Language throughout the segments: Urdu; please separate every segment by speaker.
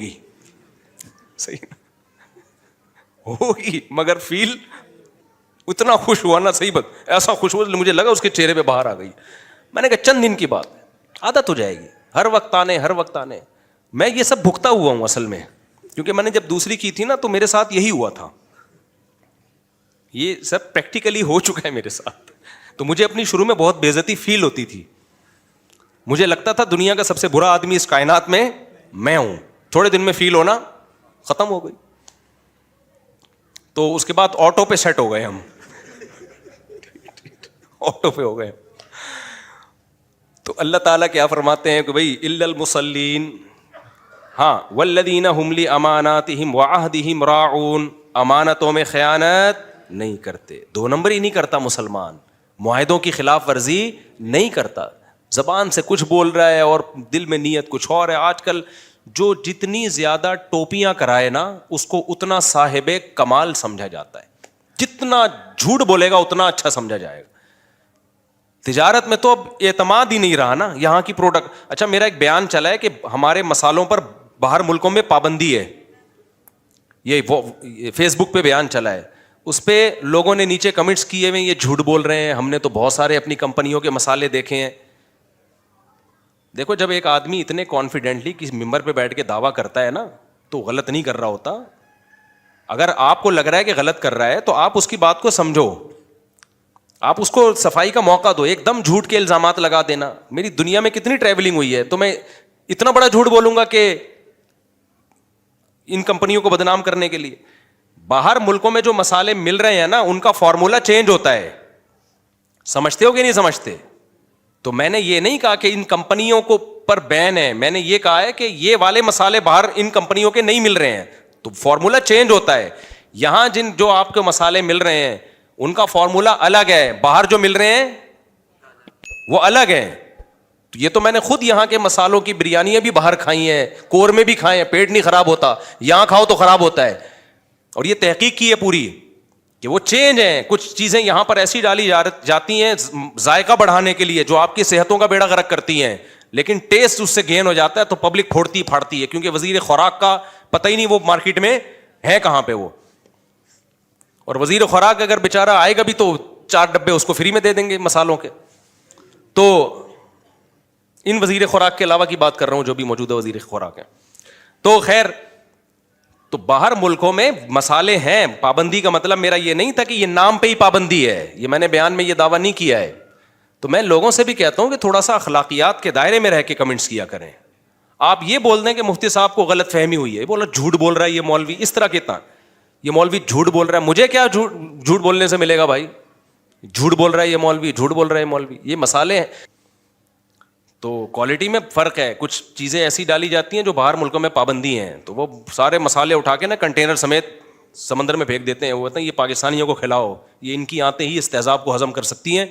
Speaker 1: ہوگی, صحیح ہوگی, مگر فیل اتنا خوش ہوا نا, صحیح بات, ایسا خوش ہوا مجھے لگا اس کے چہرے پہ باہر آ گئی. میں نے کہا چند دن کی بات ہے, عادت ہو جائے گی, ہر وقت آنے. میں یہ سب بھگتا ہوا ہوں اصل میں, کیونکہ میں نے جب دوسری کی تھی نا تو میرے ساتھ یہی ہوا تھا, یہ سب پریکٹیکلی ہو چکا ہے میرے ساتھ. تو مجھے اپنی شروع میں بہت بے عزتی فیل ہوتی تھی, مجھے لگتا تھا دنیا کا سب سے برا آدمی اس کائنات میں میں ہوں. تھوڑے دن میں فیل ہونا ختم ہو گئی, تو اس کے بعد آٹو پہ سیٹ ہو گئے ہم, آٹو پہ ہو گئے. تو اللہ تعالیٰ کیا فرماتے ہیں کہ بھائی الا المصلین, ہاں, والذین هم لاماناتہم وعہدہم راعون, امانتوں میں خیانت نہیں کرتے. 2 نمبر ہی نہیں کرتا مسلمان, معاہدوں کی خلاف ورزی نہیں کرتا. زبان سے کچھ بول رہا ہے اور دل میں نیت کچھ اور ہے. آج کل جو جتنی زیادہ ٹوپیاں کرائے نا اس کو اتنا صاحب کمال سمجھا جاتا ہے, جتنا جھوٹ بولے گا اتنا اچھا سمجھا جائے گا. تجارت میں تو اب اعتماد ہی نہیں رہا نا, یہاں کی پروڈکٹ. اچھا, میرا ایک بیان چلا ہے کہ ہمارے مسالوں پر باہر ملکوں میں پابندی ہے, یہ فیس بک پہ بیان چلا ہے. اس پہ لوگوں نے نیچے کمنٹس کیے ہوئے یہ جھوٹ بول رہے ہیں, ہم نے تو بہت سارے اپنی کمپنیوں کے مسالے دیکھے ہیں. دیکھو, جب ایک آدمی اتنے کانفیڈنٹلی کسی ممبر پہ بیٹھ کے دعویٰ کرتا ہے نا تو غلط نہیں کر رہا ہوتا. اگر آپ کو لگ رہا ہے کہ غلط کر رہا ہے تو آپ اس کی بات کو سمجھو, آپ اس کو صفائی کا موقع دو. ایک دم جھوٹ کے الزامات لگا دینا, میری دنیا میں کتنی ٹریولنگ ہوئی ہے, تو میں اتنا بڑا جھوٹ بولوں گا کہ ان کمپنیوں کو بدنام کرنے کے لیے. باہر ملکوں میں جو مسالے مل رہے ہیں نا ان کا فارمولا چینج ہوتا ہے, سمجھتے ہو کہ نہیں سمجھتے؟ تو میں نے یہ نہیں کہا کہ ان کمپنیوں کو پر بین ہے, میں نے یہ کہا ہے کہ یہ والے مسالے باہر ان کمپنیوں کے نہیں مل رہے ہیں, تو فارمولا چینج ہوتا ہے. یہاں جو آپ کے مسالے مل رہے ہیں ان کا فارمولا الگ ہے, باہر جو مل رہے ہیں وہ الگ ہیں. تو یہ تو میں نے خود یہاں کے مسالوں کی بریانیاں بھی باہر کھائی ہیں, قورمے بھی کھائے ہیں, پیٹ نہیں خراب ہوتا, یہاں کھاؤ تو خراب ہوتا ہے. اور یہ تحقیق کی ہے پوری کہ وہ چینج ہیں. کچھ چیزیں یہاں پر ایسی ڈالی جاتی ہیں ذائقہ بڑھانے کے لیے جو آپ کی صحتوں کا بیڑا غرق کرتی ہیں, لیکن ٹیسٹ اس سے گین ہو جاتا ہے تو پبلک پھوڑتی پھاڑتی ہے, کیونکہ وزیر خوراک کا پتہ ہی نہیں وہ مارکیٹ میں ہے کہاں پہ وہ. اور وزیر خوراک اگر بیچارہ آئے گا بھی تو 4 ڈبے اس کو فری میں دے دیں گے مسالوں کے. تو ان وزیر خوراک کے علاوہ کی بات کر رہا ہوں جو بھی موجودہ وزیر خوراک ہیں. تو خیر, تو باہر ملکوں میں مسالے ہیں, پابندی کا مطلب میرا یہ نہیں تھا کہ یہ نام پہ ہی پابندی ہے, یہ میں نے بیان میں یہ دعویٰ نہیں کیا ہے. تو میں لوگوں سے بھی کہتا ہوں کہ تھوڑا سا اخلاقیات کے دائرے میں رہ کے کمنٹس کیا کریں. آپ یہ بول دیں کہ مفتی صاحب کو غلط فہمی ہوئی ہے, بولا جھوٹ بول رہا ہے یہ مولوی, اس طرح کہتا یہ مولوی جھوٹ بول رہا ہے, مجھے کیا جھوٹ بولنے سے ملے گا بھائی, جھوٹ بول رہا ہے یہ مولوی, جھوٹ بول رہا ہے مولوی. یہ مسالے ہیں تو کوالٹی میں فرق ہے, کچھ چیزیں ایسی ڈالی جاتی ہیں جو باہر ملکوں میں پابندی ہیں, تو وہ سارے مسالے اٹھا کے نا کنٹینر سمیت سمندر میں پھینک دیتے ہیں. وہ کہتے ہیں یہ پاکستانیوں کو کھلاؤ, یہ ان کی آنتیں ہی اس تیزاب کو ہضم کر سکتی ہیں,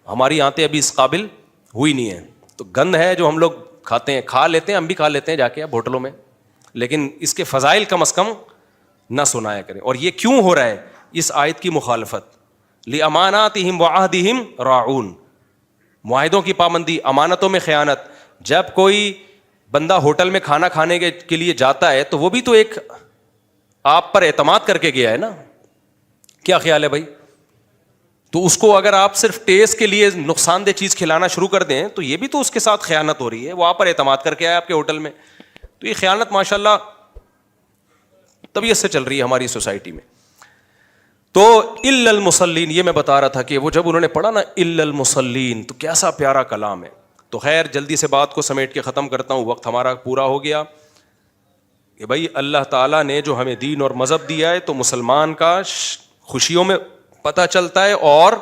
Speaker 1: ہماری آنتیں ابھی اس قابل ہوئی نہیں ہیں. تو گند ہے جو ہم لوگ کھاتے ہیں, کھا لیتے ہیں, ہم بھی کھا لیتے ہیں جا کے اب ہوٹلوں میں, لیکن اس کے فضائل کم از کم نہ سنایا کریں. اور یہ کیوں ہو رہا ہے؟ اس آیت کی مخالفت. لِأَمَانَاتِهِمْ وَعَهْدِهِمْ رَاعُونَ, معاہدوں کی پابندی, امانتوں میں خیانت. جب کوئی بندہ ہوٹل میں کھانا کھانے کے لیے جاتا ہے تو وہ بھی تو ایک آپ پر اعتماد کر کے گیا ہے نا, کیا خیال ہے بھائی؟ تو اس کو اگر آپ صرف ٹیسٹ کے لیے نقصان دہ چیز کھلانا شروع کر دیں تو یہ بھی تو اس کے ساتھ خیانت ہو رہی ہے. وہ آپ پر اعتماد کر کے آیا آپ کے ہوٹل میں, تو یہ خیانت ماشاءاللہ طبیعت سے چل رہی ہے ہماری سوسائٹی میں. تو الا المصلین, یہ میں بتا رہا تھا کہ وہ جب انہوں نے پڑھا نا الا المصلین تو کیسا پیارا کلام ہے. تو خیر جلدی سے بات کو سمیٹ کے ختم کرتا ہوں, وقت ہمارا پورا ہو گیا. کہ بھائی اللہ تعالیٰ نے جو ہمیں دین اور مذہب دیا ہے تو مسلمان کا خوشیوں میں پتہ چلتا ہے اور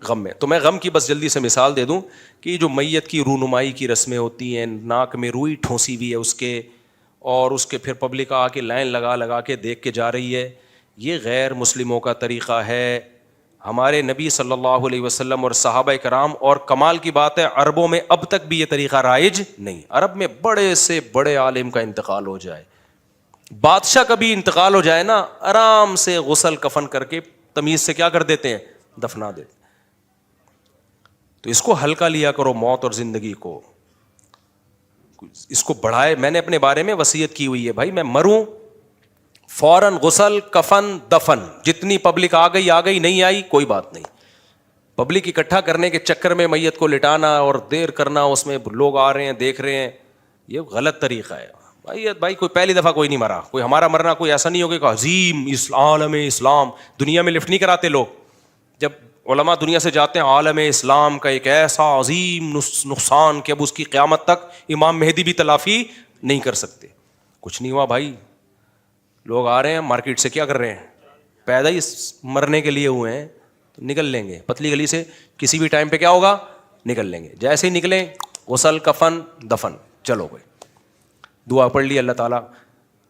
Speaker 1: غم میں. تو میں غم کی بس جلدی سے مثال دے دوں کہ جو میت کی رونمائی کی رسمیں ہوتی ہیں, ناک میں روئی ٹھونسی ہوئی ہے اس کے, اور اس کے پھر پبلک آ کے لائن لگا کے دیکھ کے جا رہی ہے, یہ غیر مسلموں کا طریقہ ہے. ہمارے نبی صلی اللہ علیہ وسلم اور صحابہ کرام, اور کمال کی بات ہے عربوں میں اب تک بھی یہ طریقہ رائج نہیں. عرب میں بڑے سے بڑے عالم کا انتقال ہو جائے, بادشاہ کا بھی انتقال ہو جائے نا, آرام سے غسل کفن کر کے تمیز سے کیا کر دیتے ہیں, دفنا دیتے. تو اس کو ہلکا لیا کرو موت اور زندگی کو. اس کو بڑھائے. میں نے اپنے بارے میں وصیت کی ہوئی ہے بھائی, میں مروں فوراً غسل, کفن, دفن. جتنی پبلک آ گئی نہیں آئی کوئی بات نہیں. پبلک اکٹھا کرنے کے چکر میں میت کو لٹانا اور دیر کرنا, اس میں لوگ آ رہے ہیں دیکھ رہے ہیں, یہ غلط طریقہ ہے بھائی. کوئی پہلی دفعہ کوئی نہیں مرا, کوئی ہمارا مرنا کوئی ایسا نہیں ہوگا کہ عظیم عالم اسلام. دنیا میں لفٹ نہیں کراتے لوگ, جب علماء دنیا سے جاتے ہیں عالم اسلام کا ایک ایسا عظیم نقصان کہ اب اس کی قیامت تک امام مہدی بھی تلافی نہیں کر سکتے. کچھ نہیں ہوا بھائی, لوگ آ رہے ہیں مارکیٹ سے, کیا کر رہے ہیں, پیدا ہی مرنے کے لیے ہوئے ہیں, تو نکل لیں گے پتلی گلی سے کسی بھی ٹائم پہ. کیا ہوگا, نکل لیں گے. جیسے ہی نکلیں غسل, کفن, دفن, چلو بھائی. دعا پڑھ لی, اللہ تعالیٰ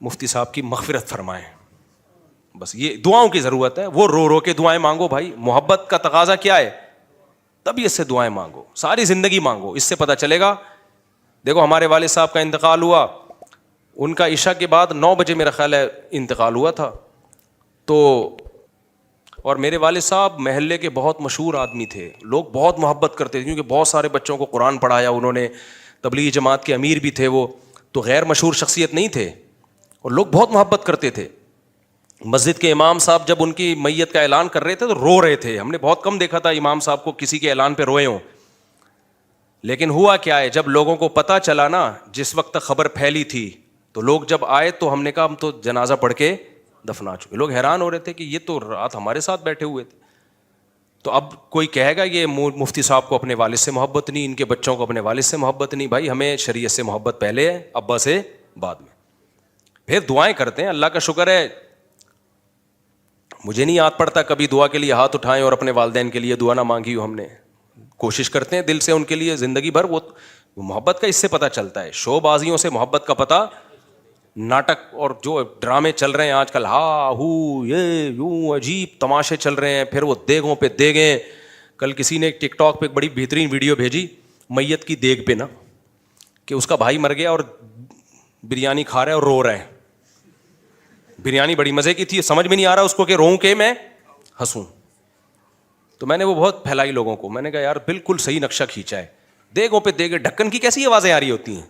Speaker 1: مفتی صاحب کی مغفرت فرمائیں. بس یہ دعاؤں کی ضرورت ہے. وہ رو کے دعائیں مانگو بھائی. محبت کا تقاضا کیا ہے, طبیعت سے دعائیں مانگو, ساری زندگی مانگو. اس سے پتہ چلے گا. دیکھو ہمارے والد صاحب کا انتقال ہوا, ان کا عشاء کے بعد 9 بجے میرا خیال ہے انتقال ہوا تھا. تو اور میرے والد صاحب محلے کے بہت مشہور آدمی تھے, لوگ بہت محبت کرتے تھے, کیونکہ بہت سارے بچوں کو قرآن پڑھایا انہوں نے, تبلیغی جماعت کے امیر بھی تھے وہ, تو غیر مشہور شخصیت نہیں تھے, اور لوگ بہت محبت کرتے تھے. مسجد کے امام صاحب جب ان کی میت کا اعلان کر رہے تھے تو رو رہے تھے. ہم نے بہت کم دیکھا تھا امام صاحب کو کسی کے اعلان پہ روئے ہوں. لیکن ہوا کیا ہے, جب لوگوں کو پتہ چلا نا, جس وقت تک خبر پھیلی تھی, تو لوگ جب آئے تو ہم نے کہا ہم تو جنازہ پڑھ کے دفنا چکے. لوگ حیران ہو رہے تھے کہ یہ تو رات ہمارے ساتھ بیٹھے ہوئے تھے. تو اب کوئی کہے گا یہ مفتی صاحب کو اپنے والد سے محبت نہیں, ان کے بچوں کو اپنے والد سے محبت نہیں. بھائی ہمیں شریعت سے محبت پہلے ہے, ابا سے بعد میں. پھر دعائیں کرتے ہیں, اللہ کا شکر ہے مجھے نہیں یاد پڑتا کبھی دعا کے لیے ہاتھ اٹھائیں اور اپنے والدین کے لیے دعا نہ مانگی ہو ہم نے. کوشش کرتے ہیں دل سے ان کے لیے زندگی بھر. وہ محبت کا اس سے پتہ چلتا ہے. شو بازیوں سے محبت کا پتہ, ناٹک اور جو ڈرامے چل رہے ہیں آج کل, ہا ہو یہ یوں عجیب تماشے چل رہے ہیں, پھر وہ دیگوں پہ دیگیں. کل کسی نے ٹک ٹاک پہ ایک بڑی بہترین ویڈیو بھیجی میت کی دیگ پہ نا, کہ اس کا بھائی مر گیا اور بریانی کھا رہا ہے اور رو رہا ہے. بریانی بڑی مزے کی تھی, سمجھ میں نہیں آ رہا اس کو کہ روؤں کہ میں ہنسوں. تو میں نے وہ بہت پھیلائی لوگوں کو, میں نے کہا یار بالکل صحیح نقشہ کھینچا ہے. دیگوں پہ دیگیں, ڈھکن کی کیسی آوازیں آ رہی ہوتی ہیں.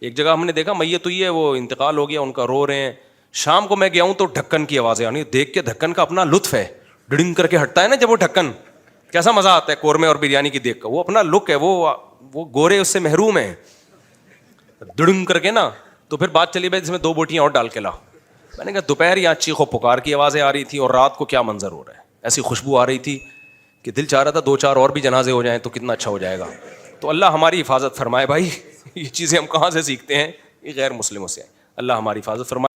Speaker 1: ایک جگہ ہم نے دیکھا میت ہوئی ہے, وہ انتقال ہو گیا, ان کا رو رہے ہیں. شام کو میں گیا ہوں تو ڈھکن کی آوازیں آنی, دیکھ کے ڈھکن کا اپنا لطف ہے, ڈڑنگ کر کے ہٹتا ہے نا جب وہ ڈھکن, کیسا مزہ آتا ہے قورمے اور بریانی کی دیکھ کا. وہ اپنا لک ہے, وہ گورے اس سے محروم ہیں, ڈڑنگ کر کے نا. تو پھر بات چلی بھائی اس میں 2 بوٹیاں اور ڈال کے لا. میں نے کہا دوپہر یہاں چیخو پکار کی آوازیں آ رہی تھی, اور رات کو کیا منظر ہو رہا ہے. ایسی خوشبو آ رہی تھی کہ دل چاہ رہا تھا 2-4 اور بھی جنازے ہو جائیں تو کتنا اچھا ہو جائے گا. تو اللہ ہماری حفاظت فرمائے بھائی. یہ چیزیں ہم کہاں سے سیکھتے ہیں, یہ غیر مسلموں سے. اللہ ہماری حفاظت فرمائے.